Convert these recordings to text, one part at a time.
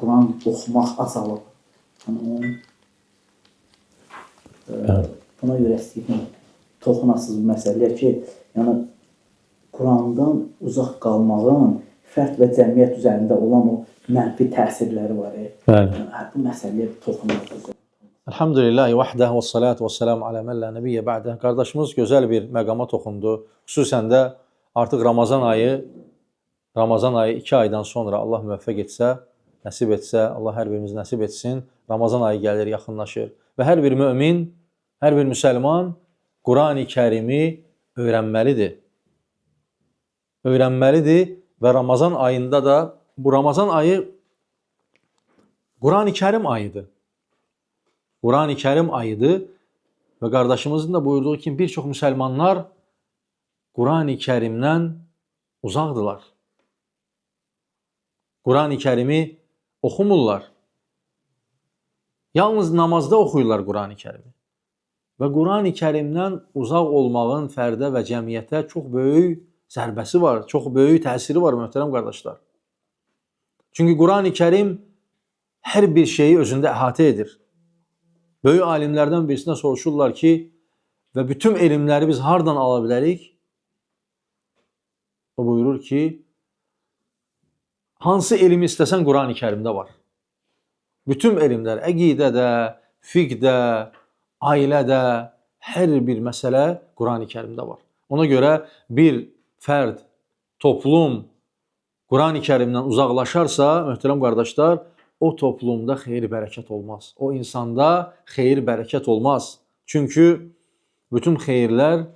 Quran oxumaq azalıb. Buna görə istəyirəm toxunasınız bu məsələyə ki, yəni Qurandan uzaq qalmağın fərd və cəmiyyət üzərində olan o mənfi təsirləri var. Bu məsələyə toxunasınız. Elhamdülillahi vahdah və salatu və selamu alə mən la nebiyyə ba'də. Qardaşımız gözəl bir məqama toxundu. Xüsusən də artıq Ramazan ayı 2 aydan sonra Allah müvəffəq etsə, nəsib etsə, Allah hər birimiz nəsib etsin. Ramazan ayı gəlir, yaxınlaşır. Və hər bir mömin, hər bir müsəlman Qurani Kərimi öyrənməlidir. Öyrənməlidir və Ramazan ayında da, bu Ramazan ayı Qurani Kərim ayıdır. Qurani Kərim ayıdır və qardaşımızın da buyurduğu kimi bir çox müsəlmanlar Qurani Kərimdən uzaqdırlar. Qurani Kərimi oxumurlar. Yalnız namazda oxuyurlar Qurani Kərimi. Və Qurani Kərimdən uzaq olmağın fərdə və cəmiyyətə çox böyük zərbəsi var, çox böyük təsiri var möhtərəm qardaşlar. Çünki Qurani Kərim hər bir şeyi özündə əhatə edir. Böyük alimlərdən birisinə soruşurlar ki, və bütün elmləri biz hardan ala bilərik? O buyurur ki, hansı elmi istəsən Qurani Kərimdə var. Bütün elmlər, əqidədə, fiqdə, ailədə, hər bir məsələ Qurani Kərimdə var. Ona görə bir fərd, toplum Qurani Kərimdən uzaqlaşarsa, möhtərəm qardaşlar, o toplumda xeyir bərəkət olmaz. O insanda xeyir bərəkət olmaz. Çünki bütün xeyirlər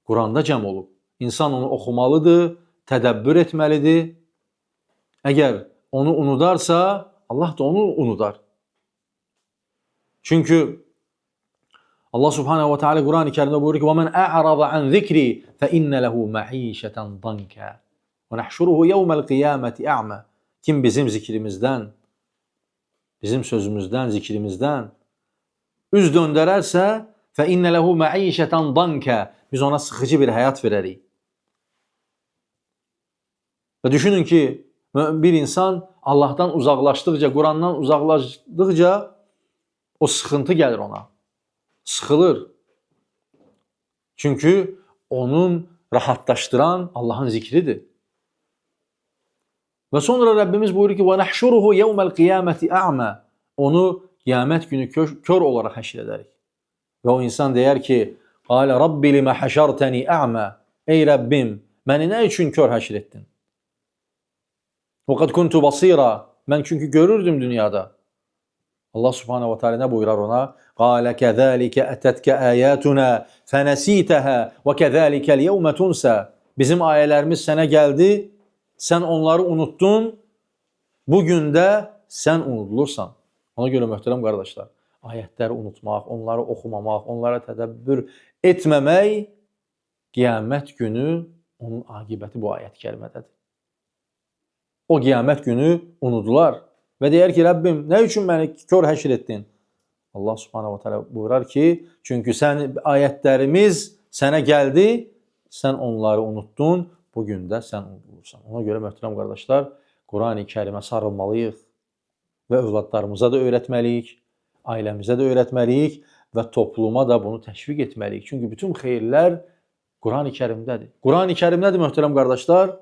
Quranda cəm olub. İnsan onu oxumalıdır, tədəbbür etməlidir. Əgər onu unudarsa, Allah da onu unudar. Çünki Allah Subhanahu wa Ta'ala Qurani Kərimdə buyurur ki: "Və men a'rada an zikri fe inne lehu ma'işeten danka ve nahşuruhu yevmel kıyameti a'ma." Kim bizim zikrimizdən, bizim sözümüzdən, zikrimizdən üz döndərərsə, fe inne lehu ma'işeten danka. Biz ona sıxıcı bir həyat verərik. Və düşünün ki, bir insan Allahdan uzaqlaşdıqca, Qurandan uzaqlaşdıqca o sıxıntı gəlir ona. Sıxılır. Çünki onun rahatlaşdıran Allahın zikridir. Və sonra Rəbbimiz buyurur ki: وَنَحْشُرُهُ يَوْمَ الْقِيَامَةِ أَعْمَى. Onu qiyamət günü kör olaraq həşr edərik. Və o insan deyər ki: قَالَ رَبِّ لِمَ حَشَرْتَنِي أَعْمَى. Ey Rəbbim, məni nə üçün kör həşr etdin? وَقَدْ كُنْتُ بَصِيرًا. Mən çünki görürdüm dünyada. Allah Subhanahu wa Ta'ala nə buyurar ona? قَالَ كَذَٰلِكَ أَتَتْكَ آيَاتُنَا فَنَسِيتَهَا وَكَذَٰلِكَ الْيَوْمَ تُنْسَى. Bizim ayələrimiz sənə gəldi, sən onları unuttun, bugün də sən unudulursan. Ona görə möhtərəm qardaşlar, ayətləri unutmaq, onları oxumamaq, onlara tədəbbür etməmək, qiyamət günü onun aqibəti bu ayət kərimədədir. O qiyamət günü unudular və deyər ki, Rəbbim, nə üçün məni kör həşr etdin? Allah Subhanahu wa Ta'ala buyurar ki, çünki ayətlərimiz sənə gəldi, sən onları unuttun, bugün də sən unudulursan. Ona görə möhtərəm qardaşlar, Qurani Kərimə sarılmalıyıq və övladlarımıza da öyrətməliyik, ailəmizə də öyrətməliyik və topluma da bunu təşviq etməliyik. Çünki bütün xeyirlər Qurani Kərimdədir. Qurani Kərim nədir möhtərəm qardaşlar?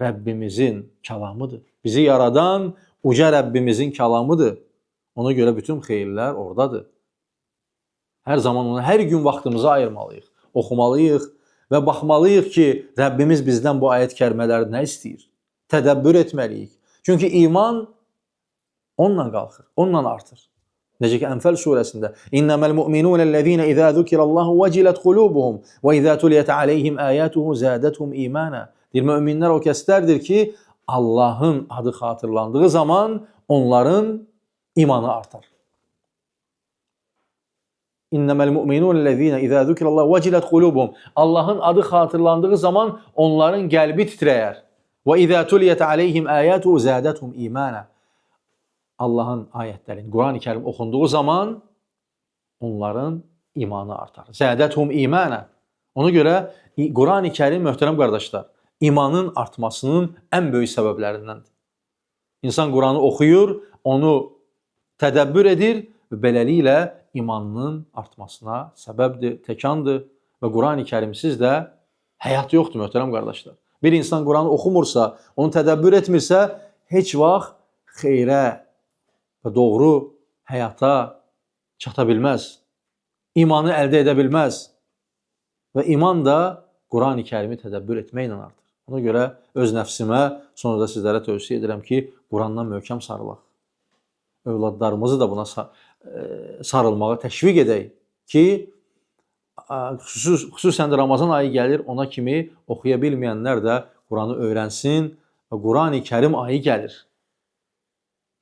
Rəbbimizin kəlamıdır. Bizi yaradan uca Rəbbimizin kəlamıdır. Ona görə bütün xeyirlər oradadır. Hər zaman ona, hər gün vaxtımızı ayırmalıyıq, oxumalıyıq və baxmalıyıq ki, Rəbbimiz bizdən bu ayət kərimələri nə istəyir? Tədəbbür etməliyik. Çünki iman onunla qalxır, onunla artır. Necə ki, Ənfəl surəsində İnnəməl mu'minunəl-ləzīnə izə zükirəllahu vəcilət qulubuhum və izə tuliyət aleyhim əyətuhu zədəthum imanə. Deyir, möminlər o kəslərdir ki, Allahın adı xatırlandığı zaman onların imanı artar. İnnəməl mu'minunəl-ləzīnə izə zükirəllahu vəcilət qulubuhum. Allahın adı xatırlandığı zaman onların qəlbi titrəyər. Və izə tuliyət aleyhim əyətuhu zədəthum imanə. Allahın ayətlərini, Qurani Kərim oxunduğu zaman onların imanı artar. Zədəthum imanə. Ona görə Qurani Kərim, möhtərəm qardaşlar, imanın artmasının ən böyük səbəblərindəndir. İnsan Quranı oxuyur, onu tədəbbür edir və beləliklə imanının artmasına səbəbdir, təkandır və Qurani Kərimsiz də həyat yoxdur möhtərəm qardaşlar. Bir insan Quranı oxumursa, onu tədəbbür etmirsə, heç vaxt xeyrə və doğru həyata çata bilməz. İmanı əldə edə bilməz. Və iman da Qurani Kərimi tədəbbür etməklə artar. Ona görə öz nəfsimə, sonra da sizlərə tövsiyə edirəm ki, Qurandan möhkəm sarılaq. Övladlarımızı da buna sarılmağa təşviq edək ki, xüsusən də Ramazan ayı gəlir, ona kimi oxuya bilməyənlər də Quranı öyrənsin və Qurani Kərim ayı gəlir.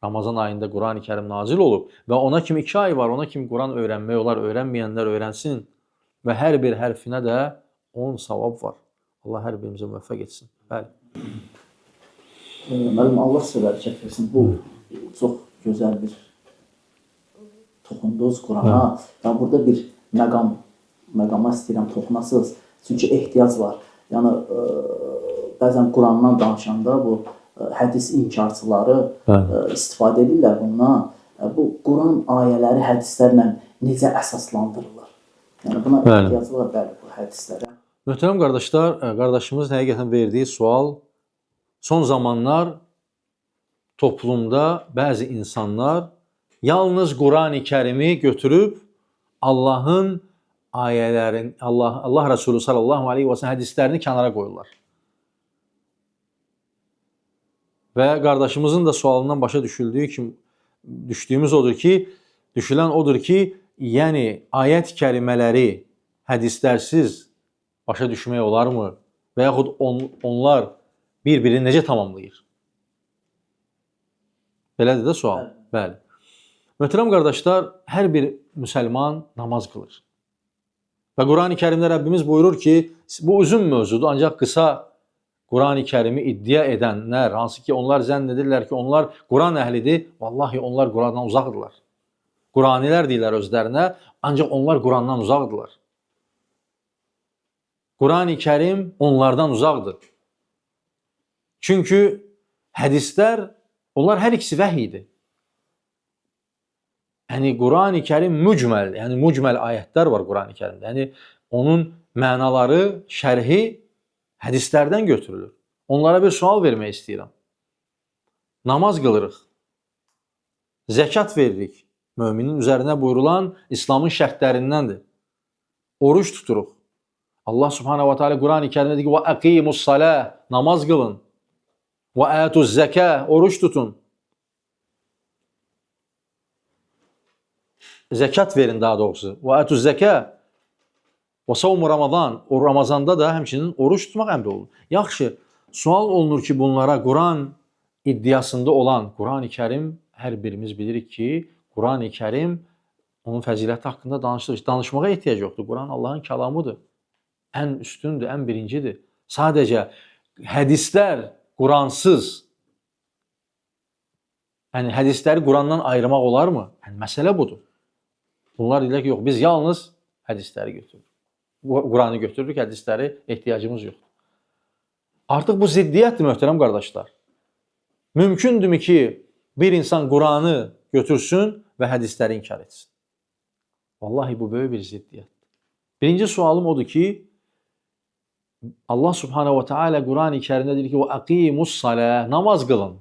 Ramazan ayında Qurani Kərim nazil olub və ona kimi 2 ay var, ona kimi Quran öyrənmək olar, öyrənməyənlər öyrənsin və hər bir hərfinə də 10 savab var. Allah hər birimizə müvəffəq etsin. Bəli. Müəllim, Allah sizə bərəkət versin. Bu çox gözəl bir toxundunuz Qurana. Yəni burada bir məqama istəyirəm toxunasınız. Çünki ehtiyac var. Yəni bəzən Qurandan danışanda bu hədis inkarçıları istifadə edirlər bundan. Bu Quran ayələri hədislərlə necə əsaslandırırlar? Yəni buna ehtiyac var, bəli, bu hədislərə. Möhtərəm qardaşlar, qardaşımızın həqiqətən verdiyi sual, son zamanlar toplumda bəzi insanlar yalnız Qurani Kərimi götürüb Allahın ayələrin, Allah Resulü sallallahu aleyhi və səlləm hədislərini kənara qoyurlar. Və qardaşımızın da sualından başa düşdüyümüz odur ki, düşülən odur ki, yəni ayət kərimələri hədislərsiz başa düşmək olarmı? Və yaxud onlar bir-birini necə tamamlayır? Belədir də sual. Bəli. Möhtərəm qardaşlar, hər bir müsəlman namaz qılır. Və Qurani Kərimdə Rəbbimiz buyurur ki, bu uzun mövzudur, ancaq qısa Qurani Kərimi iddia edənlər, hansı ki onlar zənn edirlər ki, onlar Quran əhlidir, vallahi onlar Qurandan uzaqdırlar. Quranilər deyirlər özlərinə, ancaq onlar Qurandan uzaqdırlar. Qurani Kərim onlardan uzaqdır. Çünki hədislər, onlar hər ikisi vəhidir. Yəni Qurani Kərim mücməl, yəni mücməl ayətlər var Qurani Kərimdə. Yəni onun mənaları, şərhi hədislərdən götürülür. Onlara bir sual vermək istəyirəm. Namaz qılırıq. Zəkat veririk. Möminin üzərinə buyurulan İslamın şərtlərindəndir. Oruç tuturuq. Allah Subhanahu wa Taala Qurani Kərimdə deyir ki: "Və aqimus-salah", namaz qılın. "Və atuz-zakah", oruç tutun. Zəkat verin daha doğrusu. "Və atuz-zakah", və savmu Ramazan, o Ramazanda da həmçinin oruç tutmaq əmr olunur. Yaxşı, sual olunur ki, bunlara Quran iddiasında olan Qurani Kərim, hər birimiz bilirik ki, Qurani Kərim onun fəziləti haqqında danışmağa ehtiyac yoxdur. Quran Allahın kəlamıdır. Ən üstündür, ən birincidir. Sadəcə hədislər Quransız, yəni hədisləri Qurandan ayırmaq olarmı? Yəni məsələ budur. Bunlar deyirlər ki, yox, biz yalnız hədisləri götürürük. Quranı götürürük, hədisləri ehtiyacımız yoxdur. Artıq bu ziddiyyətdir, möhtərəm qardaşlar. Mümkündürmü ki, bir insan Quranı götürsün və hədisləri inkar etsin? Vallahi bu böyük bir ziddiyyətdir. Birinci sualım odur ki, Allah Subhanahu wa Taala Qurani Kərimdə deyir ki: "Və aqimus-salah", namaz qılın.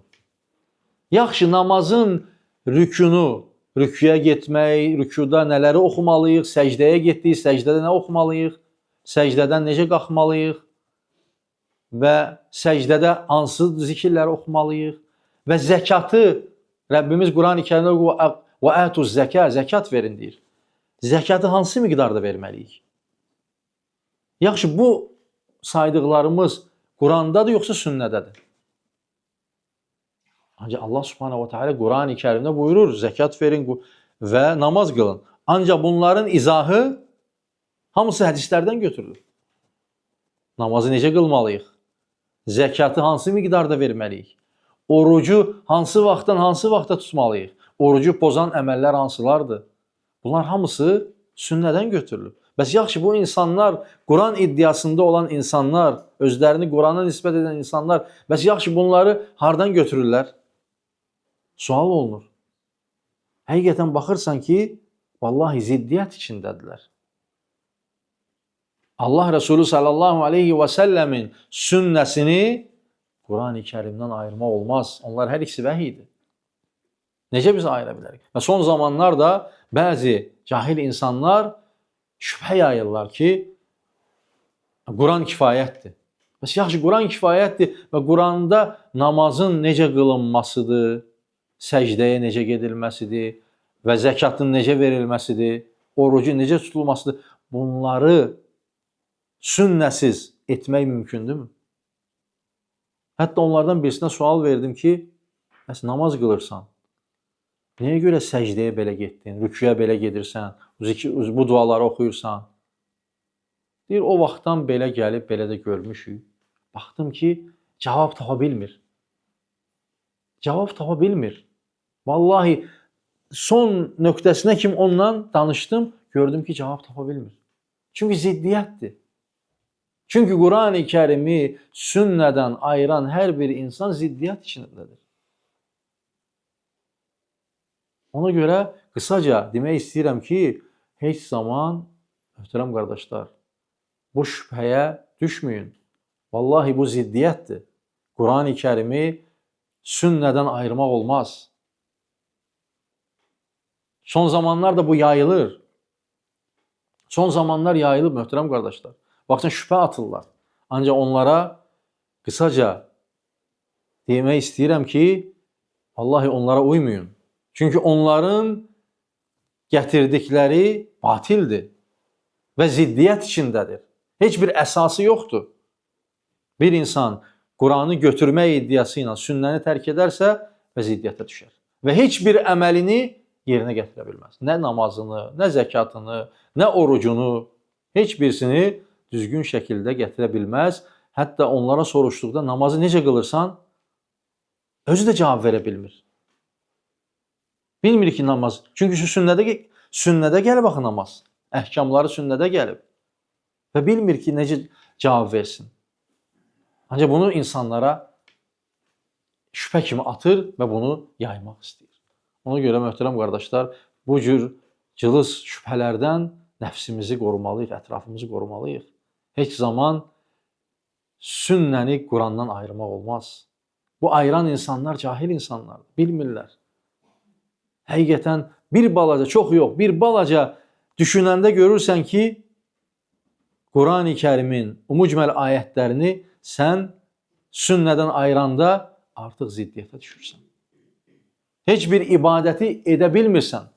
Yaxşı, namazın rükünü, rüküyə getmək, rükuda nələri oxumalıyıq, səcdəyə getdik, səcdədə nə oxumalıyıq, səcdədən necə qalxmalıyıq və səcdədə hansı zikirləri oxumalıyıq və zəkatı Rəbbimiz Qurani Kərimdə "Və atuz-zakah", zəkat verin deyir. Zəkatı hansı miqdarda verməliyik? Yaxşı, bu saydıqlarımız Qurandadır yoxsa sünnədədir? Ancaq Allah Subhanahu wa Taala Qurani Kərimdə buyurur, zəkat verin və namaz qılın. Ancaq bunların izahı hamısı hədislərdən götürülür. Namazı necə qılmalıyıq? Zəkatı hansı miqdarda verməliyik? Orucu hansı vaxtdan hansı vaxta tutmalıyıq? Orucu pozan əməllər hansılardır? Bunlar hamısı sünnədən götürülür. Bəs yaxşı, bu insanlar, Quran iddiasında olan insanlar, özlərini Qurana nisbət edən insanlar, bəs yaxşı bunları hardan götürürlər? Sual olunur. Həqiqətən baxırsan ki, vallahi ziddiyyət içindədirlər. Allah Resulü sallallahu aleyhi və səlləmin sünnəsini Quran-ı Kərimdən ayırmaq olmaz. Onlar hər ikisi vəhidir. Necə biz ayıra bilərik? Və son zamanlarda bəzi cahil insanlar şübhə yayırlar ki, Quran kifayətdir. Bəs yaxşı, Quran kifayətdir və Quranda namazın necə qılınmasıdır, səcdəyə necə gedilməsidir və zəkatın necə verilməsidir, orucun necə tutulmasıdır, bunları sünnəsiz etmək mümkündürmü? Hətta onlardan birisinə sual verdim ki, bəs namaz qılırsan, nəyə görə səcdəyə belə getdin, rüküyə belə gedirsən, bu duaları oxuyursan? Deyir, o vaxtdan belə gəlib, belə də görmüşük. Baxdım ki, cavab tapa bilmir. Cavab tapa bilmir. Vallahi son nöqtəsinə kimi ondan danışdım, gördüm ki, cavab tapa bilmir. Çünki ziddiyyətdir. Çünki Quran-ı Kərimi sünnədən ayıran hər bir insan ziddiyyət içindədir. Ona görə qısaca demək istəyirəm ki, heç zaman, möhtərəm qardaşlar, bu şübhəyə düşməyin. Vallahi bu ziddiyyətdir. Quran-ı Kərimi sünnədən ayırmaq olmaz. Son zamanlarda bu yayılır. Son zamanlar yayılıb, möhtərəm qardaşlar. Baxın, şübhə atırlar. Ancaq onlara qısaca demək istəyirəm ki, vallahi onlara uymayın. Çünki onların gətirdikləri batildir və ziddiyyət içindədir. Heç bir əsası yoxdur. Bir insan Quranı götürmək iddiası ilə sünnəni tərk edərsə və ziddiyyətə düşər. Və heç bir əməlini yerinə gətirə bilməz. Nə namazını, nə zəkatını, nə orucunu, heç birisini düzgün şəkildə gətirə bilməz. Hətta onlara soruşduqda namazı necə qılırsan, özü də cavab verə bilmir. Bilmir ki, namaz. Çünki sünnədə gəlib axı namaz. Əhkamları sünnədə gəlib. Və bilmir ki, necə cavab versin. Ancaq bunu insanlara şübhə kimi atır və bunu yaymaq istəyir. Ona görə, möhtərəm qardaşlar, bu cür cılız şübhələrdən nəfsimizi qorumalıyıq, ətrafımızı qorumalıyıq. Heç zaman sünnəni Qurandan ayırmaq olmaz. Bu ayıran insanlar cahil insanlardır, bilmirlər. Həqiqətən bir balaca, çox yox, bir balaca düşünəndə görürsən ki, Quran-ı Kərimin mücməl ayətlərini sən sünnədən ayıranda artıq ziddiyyətə düşürsən. Heç bir ibadəti edə bilmirsən.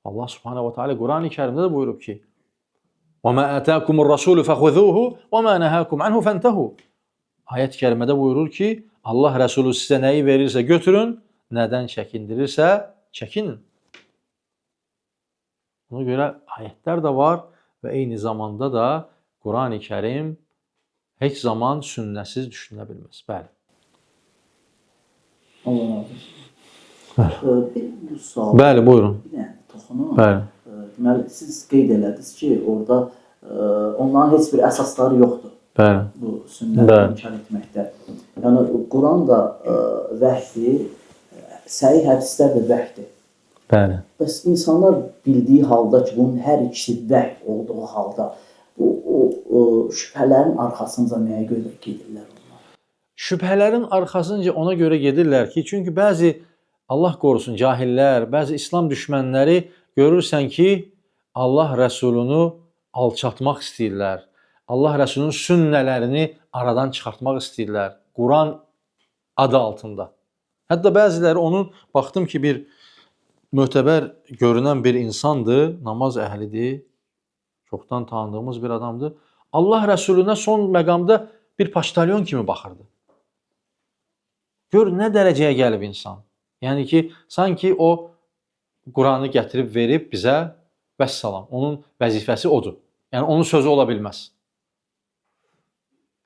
Allah Subhanahu wa Ta'ala Quran-ı Kərimdə də buyurub ki: وَمَا أَتَاكُمُ الرَّسُولُ فَخُذُوهُ وَمَا نَهَاكُمْ عَنْهُ فَانْتَهُوا. Ayət-i kərimədə buyurur ki, Allah Rəsulü sizə nəyi verirsə götürün, nədən çəkindirirsə çəkinin. Ona görə ayətlər də var və eyni zamanda da Quran-ı Kərim heç zaman sünnəsiz düşünülə bilməz. Bəli. Allah razı bir sual. Bəli, buyurun. Bir dənə toxunum. Bəli. Deməli, siz qeyd elədiniz ki, orada onların heç bir əsasları yoxdur. Bəli. Bu sünnəni inkar etməkdə. Yəni, Quran da vəhdir, səhih hədislər də vəhdir. Bəli. Bəs insanlar bildiyi halda ki, bunun hər ikisi vəhd olduğu halda, bu şübhələrin arxasınca nəyə görə gedirlər onlar? Şübhələrin arxasınca ona görə gedirlər ki, çünki bəzi, Allah qorusun, cahillər, bəzi İslam düşmənləri görürsən ki, Allah Rəsulunu alçatmaq istəyirlər. Allah Rəsulunun sünnələrini aradan çıxartmaq istəyirlər. Quran adı altında. Hətta bəziləri onun, baxdım ki, bir mötəbər görünən bir insandır, namaz əhlidir, çoxdan tanıdığımız bir adamdır. Allah Rəsuluna son məqamda bir paştalyon kimi baxırdı. Gör, nə dərəcəyə gəlib insan. Yəni ki, sanki o Quranı gətirib verib bizə, vəssalam, onun vəzifəsi odur. Yəni, onun sözü ola bilməz.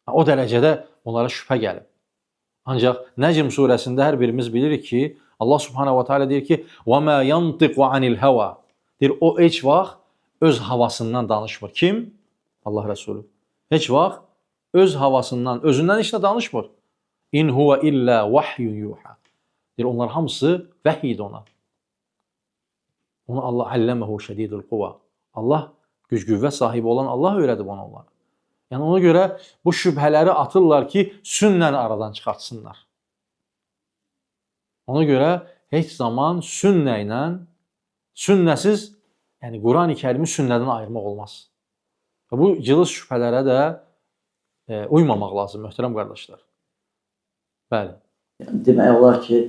O dərəcədə onlara şübhə gəlib. Ancaq Nəcm surəsində hər birimiz bilirik ki, Allah Subhanahu wa Ta'ala deyir ki, وَمَا يَنْطِقُ عَنِ الْهَوَى. Deyir, o heç vaxt öz havasından danışmır. Kim? Allah Rəsulü. Heç vaxt öz havasından, özündən heç nə danışmır. İn huve illa vahyun yuha. Deyir, onlar hamısı vəhiy idi ona. Onu Allah əlləməhu şədidul quva. Allah güc-qüvvət sahibi olan Allah öyrədib ona onlara. Yəni ona görə bu şübhələri atırlar ki, sünnəni aradan çıxartsınlar. Ona görə heç zaman sünnə ilə, sünnəsiz, yəni Quran-ı Kərimi sünnədən ayırmaq olmaz. Və bu cılız şübhələrə də uymamaq lazım, möhtərəm qardaşlar. Bəli. Yəni, demək olar ki,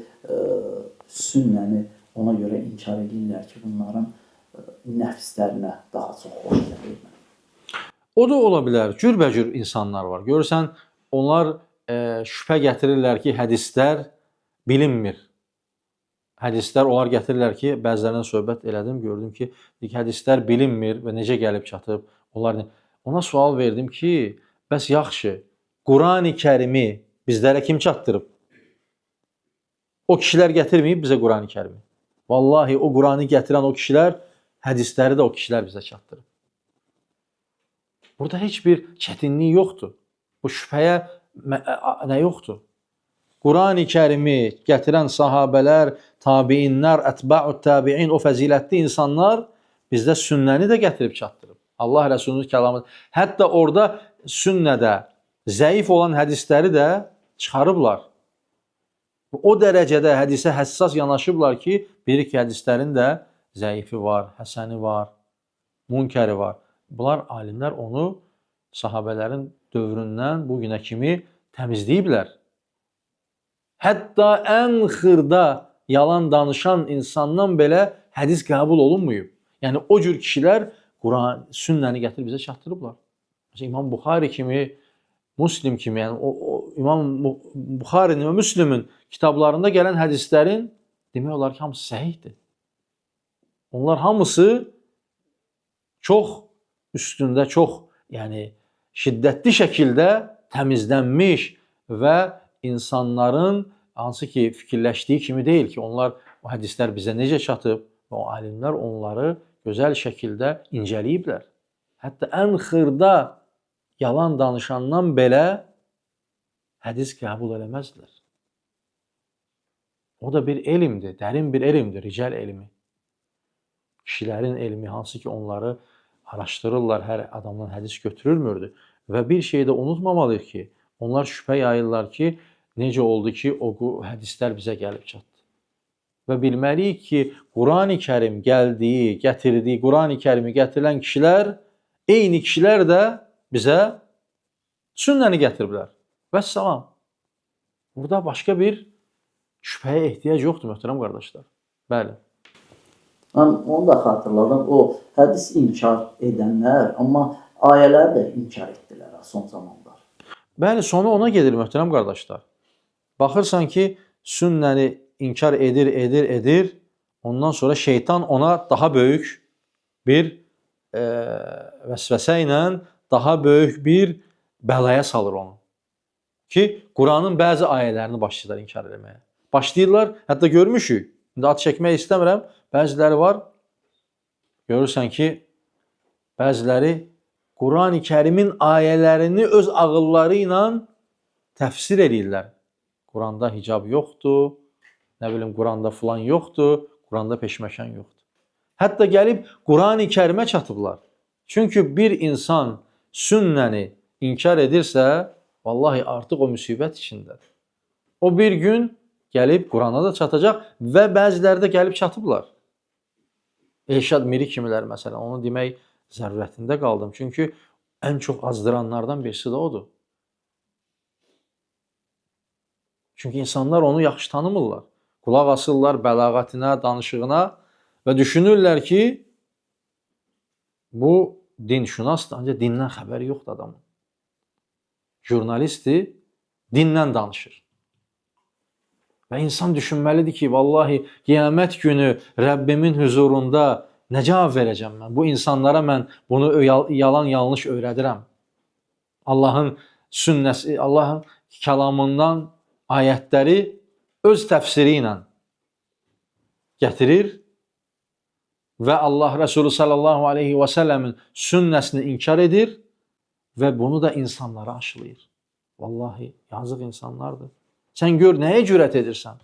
sünnəni ona görə inkar edirlər ki, bunların nəfslərinə daha çox xoş gəlir. O da ola bilər. Cürbəcür insanlar var. Görürsən, onlar şübhə gətirirlər ki, hədislər bilinmir. Hədislər, onlar gətirirlər ki, bəzilərindən söhbət elədim, gördüm ki, hədislər bilinmir və necə gəlib çatıb. Ona sual verdim ki, bəs yaxşı, Quran-ı Kərimi bizlərə kim çatdırıb? O kişilər gətirməyib bizə Quran-ı Kərimi. Vallahi o Quranı gətirən o kişilər, hədisləri də o kişilər bizə çatdırıb. Burada heç bir çətinlik yoxdur. Bu şübhəyə nə yoxdur? Quran-ı Kərimi gətirən sahabələr, tabiinlər, ətba'ut tabiin, o fəzilətli insanlar bizdə sünnəni də gətirib çatdırıb. Allah Rəsulünün kəlamı. Hətta orada sünnədə zəif olan hədisləri də çıxarıblar. O dərəcədə hədisə həssas yanaşıblar ki, bilir ki, hədislərin də zəifi var, həsəni var, münkəri var. Bunlar alimlər onu sahabələrin dövründən bu günə kimi təmizləyiblər. Hətta ən xırda yalan danışan insandan belə hədis qəbul olunmuyub. Yəni o cür kişilər Quran, sünnəni gətirib bizə çatdırıblar. Mesela İmam Buxari kimi, Müslim kimi, yəni İmam Buxarinin və Müslimin kitablarında gələn hədislərin demək olar ki, hamısı səhihdir. Onlar hamısı çox üstündə, çox yəni şiddətli şəkildə təmizlənmiş və insanların hansı ki fikirləşdiyi kimi deyil ki, onlar o hədislər bizə necə çatıb və o alimlər onları gözəl şəkildə incələyiblər. Hətta ən xırda yalan danışandan belə hədis qəbul eləməzdilər. O da bir elmdir, dərin bir elmdir, rical elmi. Kişilərin elmi, hansı ki onları araşdırırlar, hər adamdan hədis götürülmürdü. Və bir şey də unutmamalıyıq ki, onlar şübhə yayırlar ki, necə oldu ki, o hədislər bizə gəlib çatdı. Və bilməliyik ki, Quran-ı Kərim gəldiyi, gətirdiyi, Quran-ı Kərimi gətirilən kişilər, eyni kişilər də bizə sünnəni gətiriblər. Vəssalam. Burada başqa bir şübhəyə ehtiyac yoxdur, möhtərəm qardaşlar. Bəli. Onu da xatırladım. O hədis inkar edənlər, amma ayələri də inkar etdilər son zamanlar. Bəli, sonu ona gedir, möhtərəm qardaşlar. Baxırsan ki, sünnəni inkar edir. Ondan sonra şeytan ona daha böyük bir vəsvəsə ilə daha böyük bir bəlaya salır onu. Ki, Quranın bəzi ayələrini başlayırlar inkar etməyə. Başlayırlar, hətta görmüşük. İndi ad çəkmək istəmirəm. Bəziləri var, görürsən ki, bəziləri Quran-ı Kərimin ayələrini öz ağılları ilə təfsir edirlər. Quranda hicab yoxdur, nə bilim, Quranda filan yoxdur, Quranda peşməkan yoxdur. Hətta gəlib Quran-ı Kərimə çatıblar. Çünki bir insan sünnəni inkar edirsə, vallahi artıq o müsibət içindədir. O bir gün gəlib Qurana da çatacaq və bəziləri də gəlib çatıblar. Elşad Miri kimilər məsələn, onu demək zərurətində qaldım. Çünki ən çox azdıranlardan birisi də odur. Çünki insanlar onu yaxşı tanımırlar. Qulaq asırlar bəlağətinə, danışığına və düşünürlər ki, bu dinşünasdır, ancaq dindən xəbəri yoxdur adamın. Jurnalistdir, dindən danışır. Və insan düşünməlidir ki, vallahi qiyamət günü Rəbbimin huzurunda nə cavab verəcəm mən? Bu insanlara mən bunu yalan yanlış öyrədirəm. Allahın sünnəsi, Allahın kəlamından ayətləri öz təfsiri ilə gətirir və Allah Resulü sallallahu aleyhi və səlləmin sünnəsini inkar edir və bunu da insanlara aşılayır. Vallahi yazıq insanlardır. Sən gör nəyə cürət edirsən?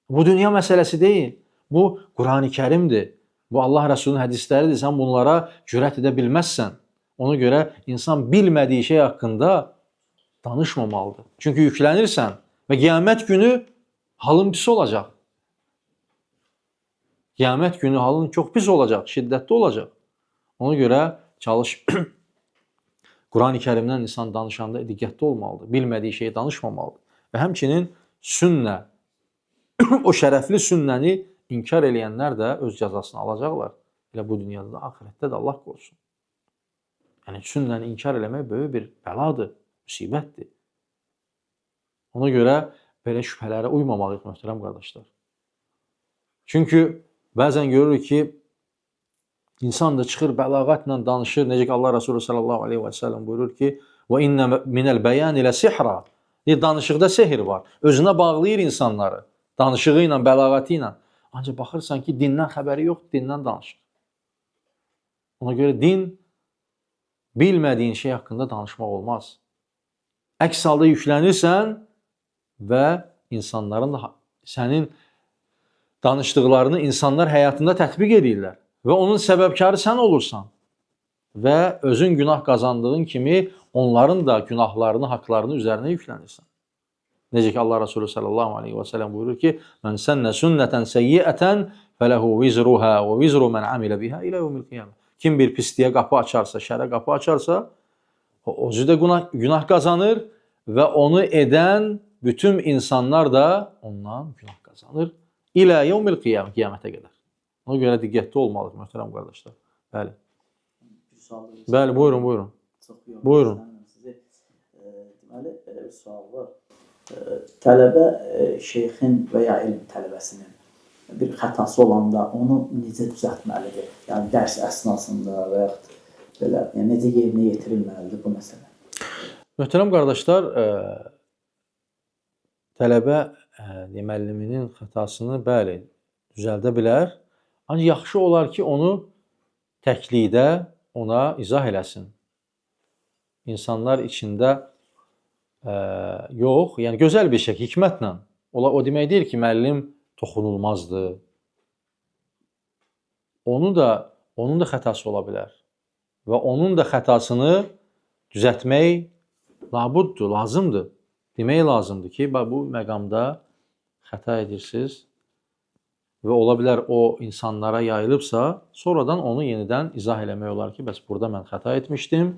Bu dünya məsələsi deyil. Bu Qurani Kərimdir. Bu Allah Rəsulunun hədisləridir. Sən bunlara cürət edə bilməzsən. Ona görə insan bilmədiyi şey haqqında danışmamalıdır. Çünki yüklənirsən və qiyamət günü halın pis olacaq. Qiyamət günü halın çox pis olacaq, şiddətli olacaq. Ona görə çalış Qurani Kərimdən insan danışanda diqqətli olmalıdır. Bilmədiyi şeyi danışmamalıdır. Və həmçinin sünnə, o şərəfli sünnəni inkar eləyənlər də öz cəzasını alacaqlar. Elə bu dünyada da, axirətdə də Allah qorusun. Yəni sünnəni inkar eləmək böyük bir bəladır, müsibətdir. Ona görə belə şübhələrə uymamalıyıq möhtərəm qardaşlar. Çünki bəzən görürük ki, insan da çıxır bəlağətlə danışır. Necə ki Allah Resulü sallallahu aleyhi və səlləm buyurur ki, "Və inne minel beyan ilə sihra." Danışıqda sehr var. Özünə bağlayır insanları. Danışığı ilə, bəlağəti ilə. Ancaq baxırsan ki, dindən xəbəri yoxdur, dindən danışır. Ona görə din bilmədiyin şey haqqında danışmaq olmaz. Əks halda yüklənirsən və insanların da sənin danışdıqlarını insanlar həyatında tətbiq edirlər və onun səbəbkarı sən olursan və özün günah qazandığın kimi onların da günahlarını, haqlarını üzərinə yüklənirsən. Necə ki Allah Resulü sallallahu aleyhi və səlləm buyurur ki, "Mən sənnə sünnətən səyyiətən fələhu vizruha və vizru mən amilə biha ilə yevmil qiyamə." Kim bir pisliyə qapı açarsa, şərə qapı açarsa, o özü də günah qazanır və onu edən bütün insanlar da ondan günah qazanır. İlə yevmil qiyamə, qiyamətə qədər. Ona görə diqqətli olmalıyıq möhtərəm qardaşlar. Bəli. Bəli, buyurun, buyurun. Buyurun. Deməli, belə bir sual var. Tələbə şeyxin və ya elm tələbəsinin bir xətası olanda onu necə düzəltməlidir? Yəni dərs əsnasında və yaxud belə, yəni necə yerinə yetirilməlidir bu məsələ? Möhtərəm qardaşlar, tələbə müəlliminin xətasını bəli düzəldə bilər. Ancaq yaxşı olar ki, onu təklikdə ona izah eləsin. İnsanlar içində yox, yəni gözəl bir şey, hikmətlə. O demək deyil ki, müəllim toxunulmazdır. Onun da xətası ola bilər. Və onun da xətasını düzəltmək labuddur, lazımdır. Demək lazımdır ki, bu məqamda xəta edirsiniz və ola bilər o insanlara yayılıbsa, sonradan onu yenidən izah eləmək olar ki, bəs burada mən xəta etmişdim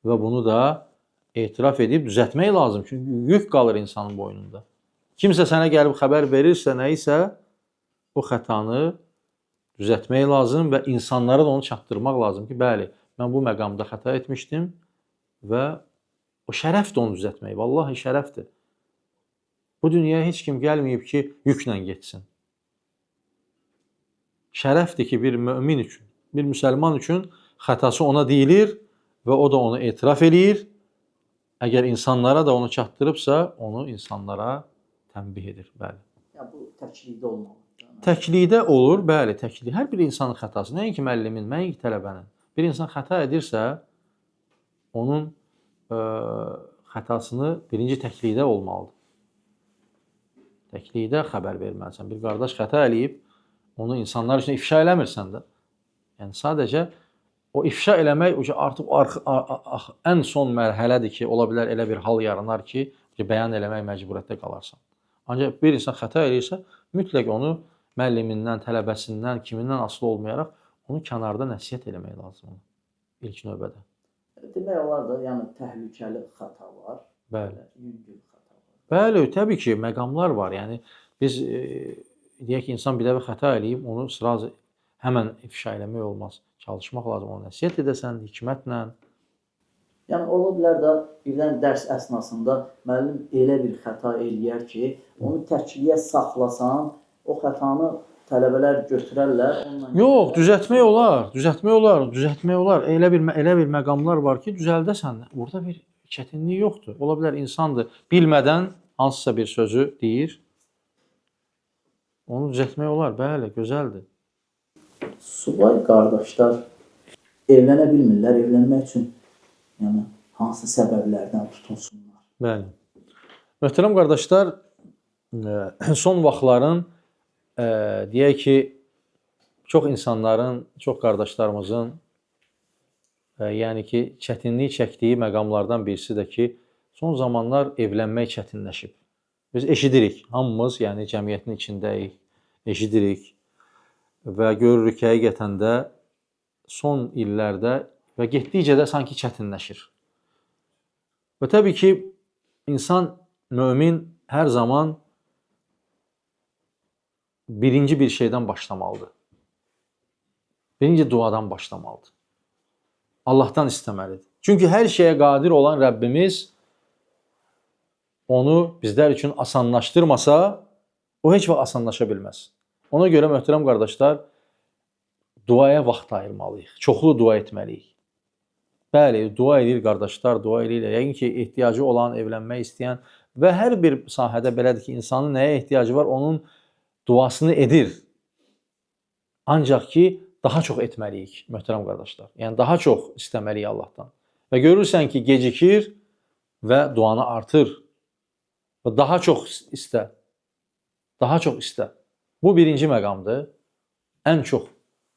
və bunu da etiraf edib düzəltmək lazım. Çünki yük qalır insanın boynunda. Kimsə sənə gəlib xəbər verirsə, nə isə o xətanı düzəltmək lazım və insanlara da onu çatdırmaq lazım ki, bəli, mən bu məqamda xəta etmişdim və o şərəfdir onu düzəltmək. Vallahi şərəfdir. Bu dünyaya heç kim gəlməyib ki, yüklə getsin. Şərəfdir ki, bir mömin üçün, bir müsəlman üçün xətası ona deyilir və o da onu etiraf edir. Əgər insanlara da onu çatdırıbsa, onu insanlara tənbih edir. Bəli. Yəni bu təklikdə olmalı. Təklikdə olur, bəli, təklik. Hər bir insanın xətası, nəinki müəllimin, nəinki tələbənin. Bir insan xəta edirsə, onun xətasını birinci təklikdə olmalıdır. Təklikdə xəbər verməlisən. Bir qardaş xəta eləyib, onu insanlar üçün ifşa eləmirsən də. Yəni sadəcə o ifşa eləmək artıq ən son mərhələdir ki, ola bilər elə bir hal yaranar ki, bəyan eləmək məcburiyyətdə qalarsan. Ancaq bir insan xəta eləyirsə, mütləq onu müəllimindən, tələbəsindən, kimindən asılı olmayaraq onu kənarda nəsihət eləmək lazımdır ilk növbədə. Demək olar da, yəni təhlükəli xəta var. Bəli. Yüngül xəta var. Bəli, təbii ki, məqamlar var. Yəni biz deyək ki, insan bir dəfə xəta eləyib, onu sıraz həmən ifşa eləmək olmaz. Çalışmaq lazım, onu nəsihət edəsən, hikmətlə. Yəni ola bilər də birdən dərs əsnasında müəllim elə bir xəta eləyər ki, onu təkliyə saxlasan, o xətanı tələbələr götürərlər. Yox, düzəltmək olar. Elə bir məqamlar var ki, düzəldəsən. Burada bir çətinlik yoxdur. Ola bilər insandır, bilmədən hansısa bir sözü deyir. Onu düzəltmək olar, bəli, gözəldir. Subay qardaşlar evlənə bilmirlər, evlənmək üçün yəni hansı səbəblərdən tutunsunlar? Bəli. Möhtərəm qardaşlar, son vaxtların deyək ki, çox insanların, çox qardaşlarımızın yəni ki, çətinlik çəkdiyi məqamlardan birisi də ki, son zamanlar evlənmək çətinləşib. Biz eşidirik, hamımız, yəni cəmiyyətin içindəyik, eşidirik və görürük ki, həqiqətən də son illərdə və getdikcə də sanki çətinləşir. Və təbii ki, insan, mömin hər zaman birinci bir şeydən başlamalıdır. Birinci duadan başlamalıdır. Allahdan istəməlidir. Çünki hər şeyə qadir olan Rəbbimiz onu bizlər üçün asanlaşdırmasa, o heç vaxt asanlaşa bilməz. Ona görə möhtərəm qardaşlar, duaya vaxt ayırmalıyıq. Çoxlu dua etməliyik. Bəli, dua edir qardaşlar, dua edirlər. Yəqin ki, ehtiyacı olan, evlənmək istəyən və hər bir sahədə belədir ki, insanın nəyə ehtiyacı var, onun duasını edir. Ancaq ki, daha çox etməliyik, möhtərəm qardaşlar. Yəni, daha çox istəməliyik Allahdan. Və görürsən ki, gecikir və duanı artır. Və daha çox istə. Daha çox istə. Bu birinci məqamdır. Ən çox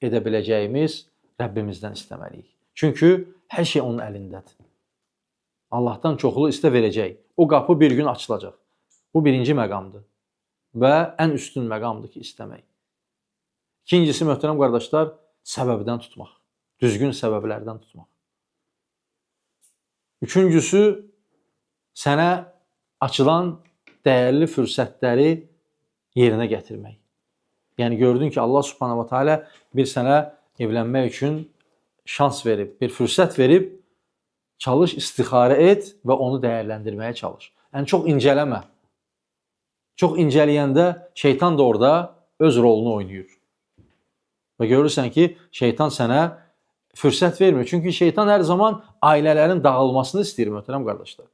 edə biləcəyimiz Rəbbimizdən istəməliyik. Çünki hər şey onun əlindədir. Allahdan çoxlu istə verəcək. O qapı bir gün açılacaq. Bu birinci məqamdır. Və ən üstün məqamdır ki, istəmək. İkincisi, möhtərəm qardaşlar, səbəbdən tutmaq. Düzgün səbəblərdən tutmaq. Üçüncüsü, sənə açılan dəyərli fürsətləri yerinə gətirmək. Yəni, gördün ki, Allah subhanahu wa ta'ala bir sənə evlənmək üçün şans verib, bir fürsət verib, çalış, istixarə et və onu dəyərləndirməyə çalış. Yəni, çox incələmə. Çox incələyəndə şeytan da orada öz rolunu oynayır. Və görürsən ki, şeytan sənə fürsət vermir. Çünki şeytan hər zaman ailələrin dağılmasını istəyir, möhtərəm qardaşlar.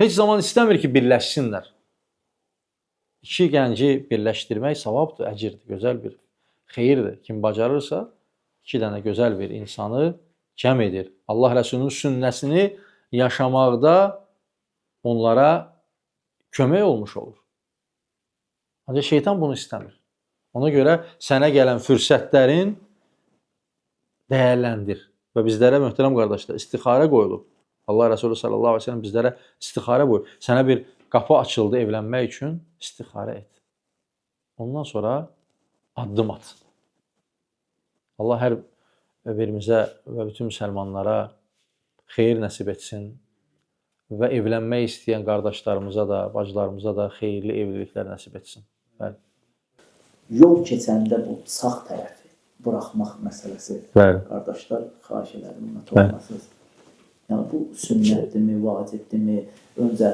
Heç zaman istəmir ki, birləşsinlər. İki gənci birləşdirmək savabdır, əcirdir, gözəl bir xeyirdir. Kim bacarırsa, iki dənə gözəl bir insanı cəm edir. Allah Rəsulunun sünnəsini yaşamaqda onlara kömək olmuş olur. Ancaq şeytan bunu istəmir. Ona görə sənə gələn fürsətlərin dəyərləndir. Və bizlərə, möhtərəm qardaşlar, istixarə qoyulub. Allah Rəsulü sallallahu aleyhi ve sellem bizlərə istixarə qoyulub. Sənə bir qapı açıldı evlənmək üçün, istixarə et. Ondan sonra addım at. Allah hər birimizə və bütün müsəlmanlara xeyir nəsib etsin və evlənmək istəyən qardaşlarımıza da, bacılarımıza da xeyirli evliliklər nəsib etsin. Bəli. Yol keçəndə bu sağ tərəfi buraxmaq məsələsi. Bəli. Qardaşlar, xahiş edirəm, ümumiyyət olmasınız. Yəni, bu sünnətdirmi, vacibdirmi, öncə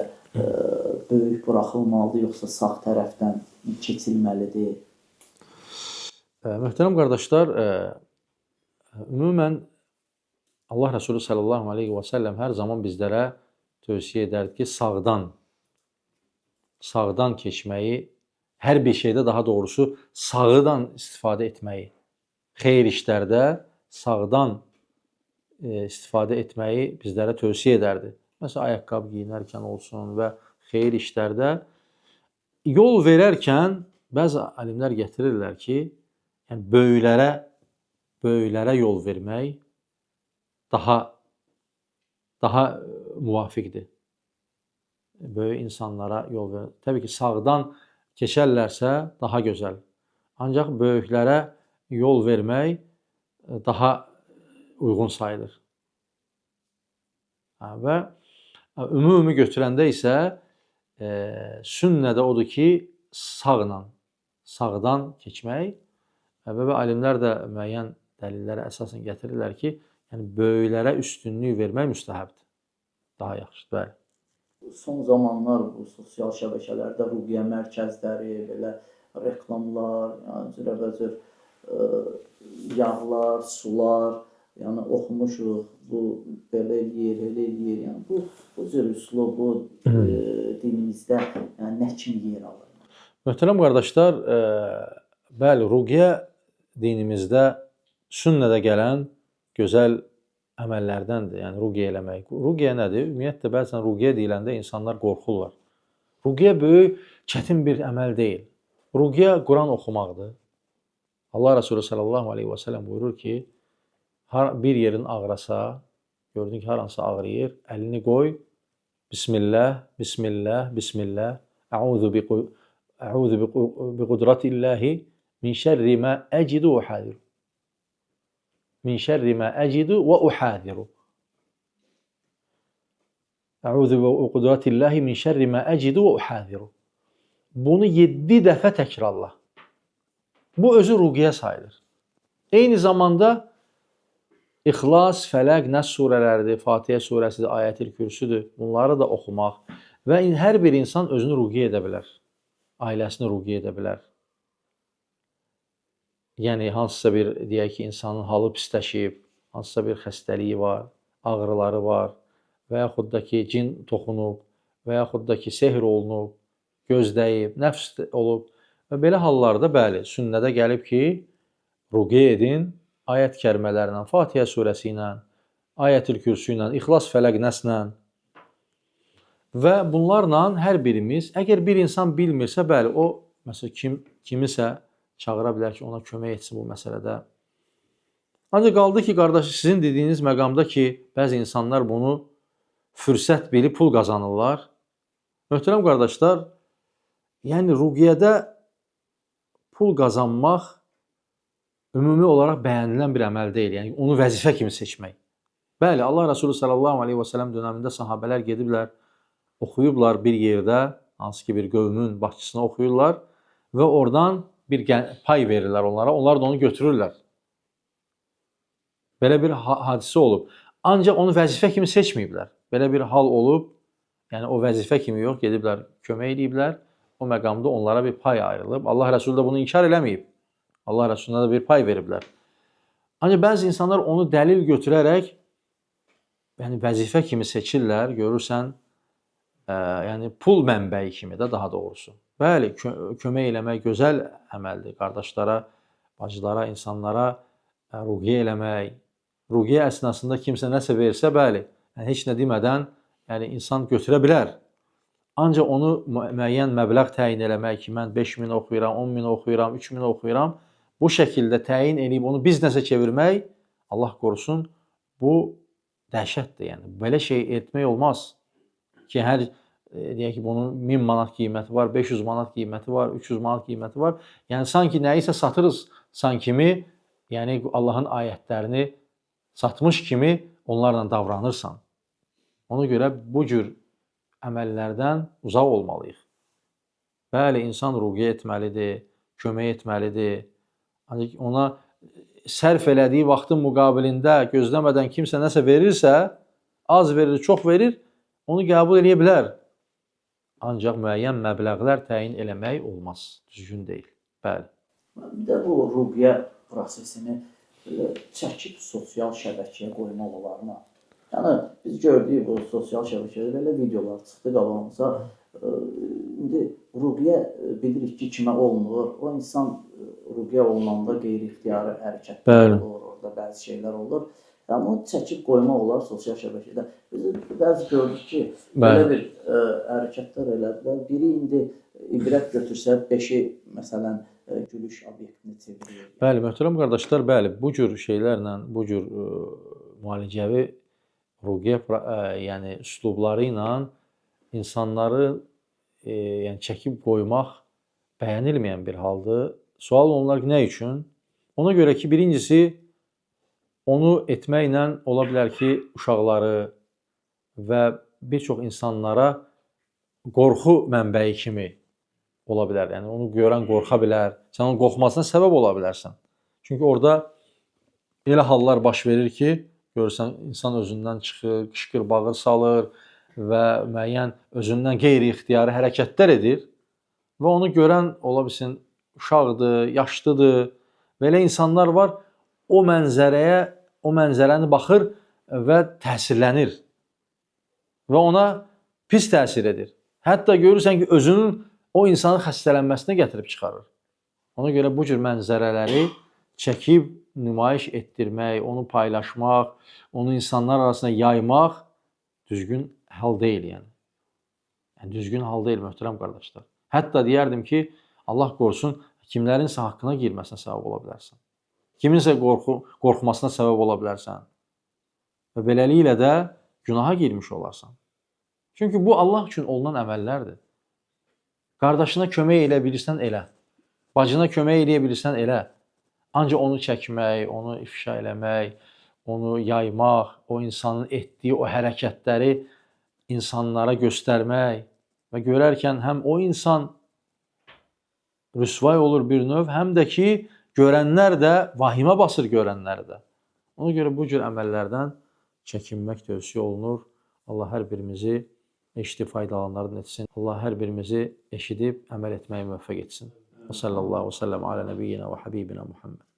böyük buraxılmalıdır, yoxsa sağ tərəfdən keçilməlidir? Möhtərəm qardaşlar, ümumən Allah Rəsulü sallallahu aleyhi və səlləm hər zaman bizlərə tövsiyə edərdi ki, sağdan keçməyi, hər bir şeydə daha doğrusu sağdan istifadə etməyi, xeyir işlərdə sağdan istifadə etməyi bizlərə tövsiyə edərdi. Məsələn, ayaqqabı giyinərkən olsun və xeyir işlərdə yol verərkən bəzi alimlər gətirirlər ki, yəni böyüklərə yol vermək daha müvafiqdir. Böyük insanlara yol vermək. Təbii ki, sağdan keçərlərsə daha gözəl. Ancaq böyüklərə yol vermək daha uyğun sayılır. Və ümumi götürəndə isə sünnədə odur ki, sağdan keçmək və alimlər də müəyyən dəlillərə əsasən gətirirlər ki, yəni böyüklərə üstünlük vermək müstəhəbdir. Daha yaxşıdır, bəli. Son zamanlar bu sosial şəbəkələrdə ruqiyyə mərkəzləri, belə reklamlar, yəni cürəbəcür yağlar, sular, yəni oxumuşuq, bu belə eləyir, elə eləyir. Yəni bu cür üslub, bu dinimizdə yəni nə kimi yer alır? Möhtərəm qardaşlar, bəli, ruqiyyə dinimizdə sünnədə gələn gözəl əməllərdəndir. Yəni ruqiyyə eləmək. Ruqiyyə nədir? Ümumiyyətlə bəzən ruqiyyə deyiləndə insanlar qorxurlar. Ruqiyyə böyük, çətin bir əməl deyil. Ruqiyyə Quran oxumaqdır. Allah Resulü sallallahu aleyhi və səlləm buyurur ki, bir yerin ağrasa, gördün ki, haransa ağrıyır, əlini qoy, Bismillah, Bismillah, Bismillah, Əuzu bi qudratillahi min şərri mə əcidu və uhadiru. Min şərri mə əcidu və uhadiru. Əuzu bi qudratillahi min şərri mə əcidu və uhadiru. Bunu 7 dəfə təkrarla. Bu özü ruqiyyə sayılır. Eyni zamanda İxlas, Fələq, Nəs surələridir, Fatihə surəsidir, Ayətül Kürsüdür. Bunları da oxumaq və hər bir insan özünü ruqiyyə edə bilər. Ailəsini ruqiyyə edə bilər. Yəni, hansısa bir, deyək ki, insanın halı pisləşib, hansısa bir xəstəliyi var, ağrıları var və yaxud da ki, cin toxunub və yaxud da ki, sehr olunub, göz dəyib, nəfs olub və belə hallarda, bəli, sünnədə gəlib ki, ruqiyyə edin, ayət kəlmələrlə, Fatihə surəsi ilə, Ayətül Kürsü ilə, İxlas, Fələq, Nəslə və bunlarla hər birimiz, əgər bir insan bilmirsə, bəli, o, məsələn, kimisə çağıra bilər ki, ona kömək etsin bu məsələdə. Ancaq qaldı ki, qardaş, sizin dediyiniz məqamda ki, bəzi insanlar bunu fürsət bilib pul qazanırlar. Möhtərəm qardaşlar, yəni ruqiyyədə pul qazanmaq ümumi olaraq bəyənilən bir əməl deyil. Yəni, onu vəzifə kimi seçmək. Bəli, Allah Resulü sallallahu aleyhi və səlləm dönəmində sahabələr gediblər, oxuyublar bir yerdə, hansı ki bir qövmün başçısına oxuyurlar və oradan bir pay verirlər onlara, onlar da onu götürürlər. Belə bir hadisə olub. Ancaq onu vəzifə kimi seçməyiblər. Belə bir hal olub, yəni o vəzifə kimi yox, gediblər, kömək ediblər, o məqamda onlara bir pay ayrılıb. Allah Resulü də bunu inkar eləməyib. Allah Resulüne də bir pay veriblər. Ancaq bəzi insanlar onu dəlil götürərək, yəni vəzifə kimi seçirlər, görürsən, yəni pul mənbəyi kimi də daha doğrusu. Bəli, kömək eləmək gözəl əməldir. Qardaşlara, bacılara, insanlara ruqiyyə eləmək. Ruqiyyə əsnasında kimsə nəsə versə, bəli, yəni heç nə demədən yəni insan götürə bilər. Ancaq onu müəyyən məbləğ təyin eləmək ki, mən 5.000 oxuyuram, 10.000 oxuyuram, 3.000 oxuyuram, bu şəkildə təyin edib onu biznesə çevirmək, Allah qorusun, bu dəhşətdir. Yəni, belə şey etmək olmaz ki, hər, deyək ki, bunun 1000 manat qiyməti var, 500 manat qiyməti var, 300 manat qiyməti var. Yəni, sanki nəyisə satırız, sankimi, yəni Allahın ayətlərini satmış kimi onlarla davranırsan. Ona görə bu cür əməllərdən uzaq olmalıyıq. Bəli, insan ruqiyyə etməlidir, kömək etməlidir. Ancaq ona sərf elədiyi vaxtın müqabilində gözləmədən kimsə nəsə verirsə, az verir, çox verir, onu qəbul edə bilər. Ancaq müəyyən məbləğlər təyin eləmək olmaz, düzgün deyil. Bəli. Bir də bu ruqiyyə prosesini çəkib sosial şəbəkəyə qoymaq olarmı? Yəni, biz gördük bu sosial şəbəkədə belə videolar çıxdı qabağımıza. İndi ruqiyyə bilirik ki, kimə olunur. O insan ruqiyyə olunanda qeyri-ixtiyari hərəkətlər olur, orada bəzi şeylər olur. Yəni, onu çəkib qoymaq olar sosial şəbəkədə. Biz bəzi gördük ki, belə bir hərəkətlər elədilər. Biri indi ibrət götürsə, 5-i məsələn gülüş obyektini çevirir. Bəli, möhtərəm qardaşlar, bəli, bu cür şeylərlə, bu cür müalicəvi ruqiyyə yəni üslubları ilə insanları yəni çəkib qoymaq bəyənilməyən bir haldır. Sual onlar nə üçün? Ona görə ki, birincisi onu etməklə ola bilər ki, uşaqları və bir çox insanlara qorxu mənbəyi kimi ola bilər. Yəni onu görən qorxa bilər. Sən onun qorxmasına səbəb ola bilərsən. Çünki orada elə hallar baş verir ki, görürsən, insan özündən çıxır, qışqır, bağır salır və müəyyən özündən qeyri-ixtiyari hərəkətlər edir və onu görən, ola bilsin, uşaqdır, yaşlıdır. Belə insanlar var, o mənzərəni baxır və təsirlənir və ona pis təsir edir. Hətta görürsən ki, özünün o insanın xəstələnməsinə gətirib çıxarır. Ona görə bu cür mənzərələri çəkib nümayiş etdirmək, onu paylaşmaq, onu insanlar arasında yaymaq düzgün hal deyil yəni. Yəni düzgün hal deyil möhtərəm qardaşlar. Hətta deyərdim ki, Allah qorusun, kimlərinsə haqqına girməsinə səbəb ola bilərsən. Kiminsə qorxmasına səbəb ola bilərsən. Və beləliklə də günaha girmiş olarsan. Çünki bu Allah üçün olunan əməllərdir. Qardaşına kömək edə bilirsən, elə. Bacına kömək edə bilirsən, elə. Ancaq onu çəkmək, onu ifşa eləmək, onu yaymaq, o insanın etdiyi o hərəkətləri insanlara göstərmək və görərkən həm o insan rüsvay olur bir növ, həm də ki, görənlər də vahimə basır görənlər də. Ona görə bu cür əməllərdən çəkinmək tövsiyə olunur. Allah hər birimizi eşidib faydalanlardan etsin. Allah hər birimizi eşidib əməl etməyə müvəffəq etsin. Və sallallahu və səlləm alə nəbiyyina və habibina Muhammed.